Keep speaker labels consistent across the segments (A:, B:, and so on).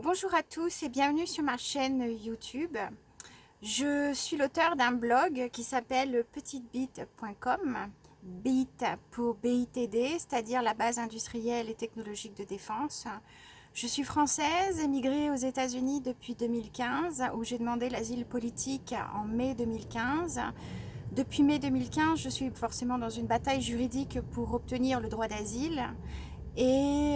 A: Bonjour à tous et bienvenue sur ma chaîne YouTube. Je suis l'auteur d'un blog qui s'appelle petitebit.com, BIT pour BITD, c'est-à-dire la base industrielle et technologique de défense. Je suis française, émigrée aux États-Unis depuis 2015, où j'ai demandé l'asile politique en mai 2015. Depuis mai 2015, je suis forcément dans une bataille juridique pour obtenir le droit d'asile. Et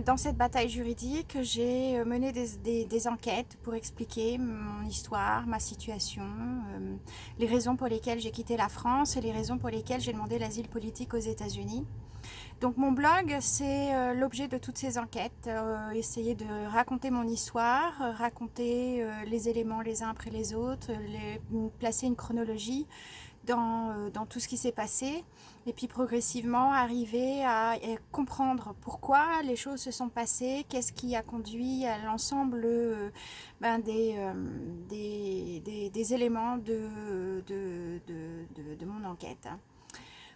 A: dans cette bataille juridique, j'ai mené des enquêtes pour expliquer mon histoire, ma situation, les raisons pour lesquelles j'ai quitté la France et les raisons pour lesquelles j'ai demandé l'asile politique aux États-Unis. Donc mon blog, c'est l'objet de toutes ces enquêtes, essayer de raconter mon histoire, raconter les éléments les uns après les autres, placer une chronologie dans tout ce qui s'est passé et puis progressivement arriver à comprendre pourquoi les choses se sont passées, qu'est-ce qui a conduit à l'ensemble des éléments de mon enquête.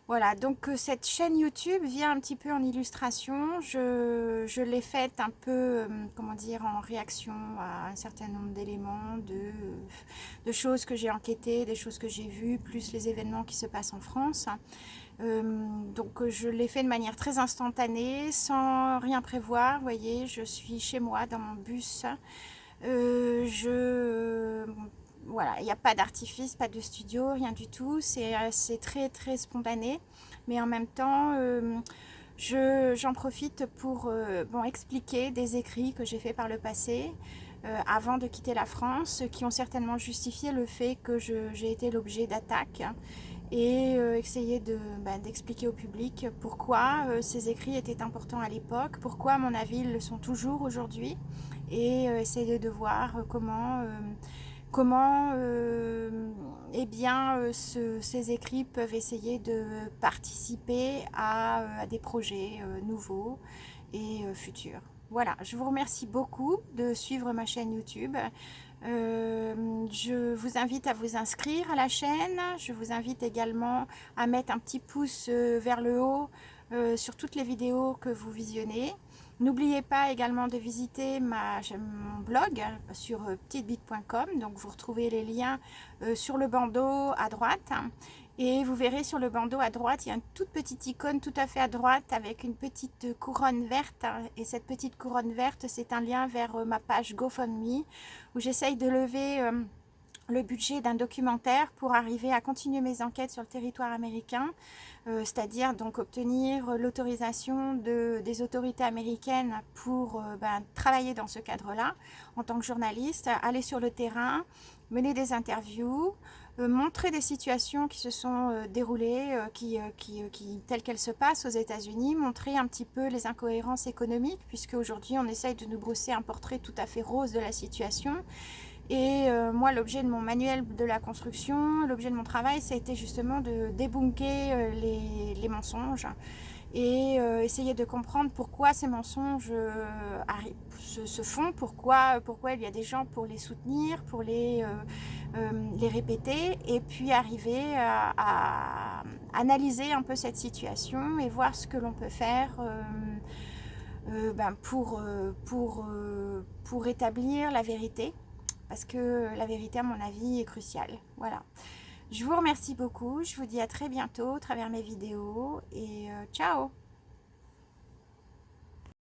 A: Voilà, donc cette chaîne YouTube vient un petit peu en illustration. Je l'ai faite un peu, comment dire, en réaction à un certain nombre d'éléments, de choses que j'ai enquêtées, des choses que j'ai vues, plus les événements qui se passent en France. Donc je l'ai fait de manière très instantanée, sans rien prévoir. Vous voyez, je suis chez moi dans mon bus. Voilà, il n'y a pas d'artifice, pas de studio, rien du tout. C'est très très spontané, mais en même temps, j'en profite pour expliquer des écrits que j'ai faits par le passé, avant de quitter la France, qui ont certainement justifié le fait que j'ai été l'objet d'attaques et essayer d'expliquer au public pourquoi ces écrits étaient importants à l'époque, pourquoi à mon avis ils le sont toujours aujourd'hui, et essayer de voir comment ces écrits peuvent essayer de participer à des projets nouveaux et futurs. Voilà, je vous remercie beaucoup de suivre ma chaîne YouTube. Je vous invite à vous inscrire à la chaîne. Je vous invite également à mettre un petit pouce vers le haut sur toutes les vidéos que vous visionnez. N'oubliez pas également de visiter mon blog sur petitebit.com. Donc vous retrouvez les liens sur le bandeau à droite. Et vous verrez sur le bandeau à droite, il y a une toute petite icône tout à fait à droite avec une petite couronne verte. Et cette petite couronne verte, c'est un lien vers ma page GoFundMe où j'essaye de lever le budget d'un documentaire pour arriver à continuer mes enquêtes sur le territoire américain, c'est-à-dire donc obtenir l'autorisation des autorités américaines pour travailler dans ce cadre-là en tant que journaliste, aller sur le terrain, mener des interviews, montrer des situations qui se sont déroulées, telles qu'elles se passent aux États-Unis, montrer un petit peu les incohérences économiques, puisque aujourd'hui on essaye de nous brosser un portrait tout à fait rose de la situation. Et moi, l'objet de mon manuel de la construction, l'objet de mon travail, ça a été justement de débunker les mensonges et essayer de comprendre pourquoi ces mensonges se font, pourquoi il y a des gens pour les soutenir, pour les répéter, et puis arriver à analyser un peu cette situation et voir ce que l'on peut faire pour établir la vérité, parce que la vérité, à mon avis, est cruciale. Voilà. Je vous remercie beaucoup. Je vous dis à très bientôt à travers mes vidéos et ciao!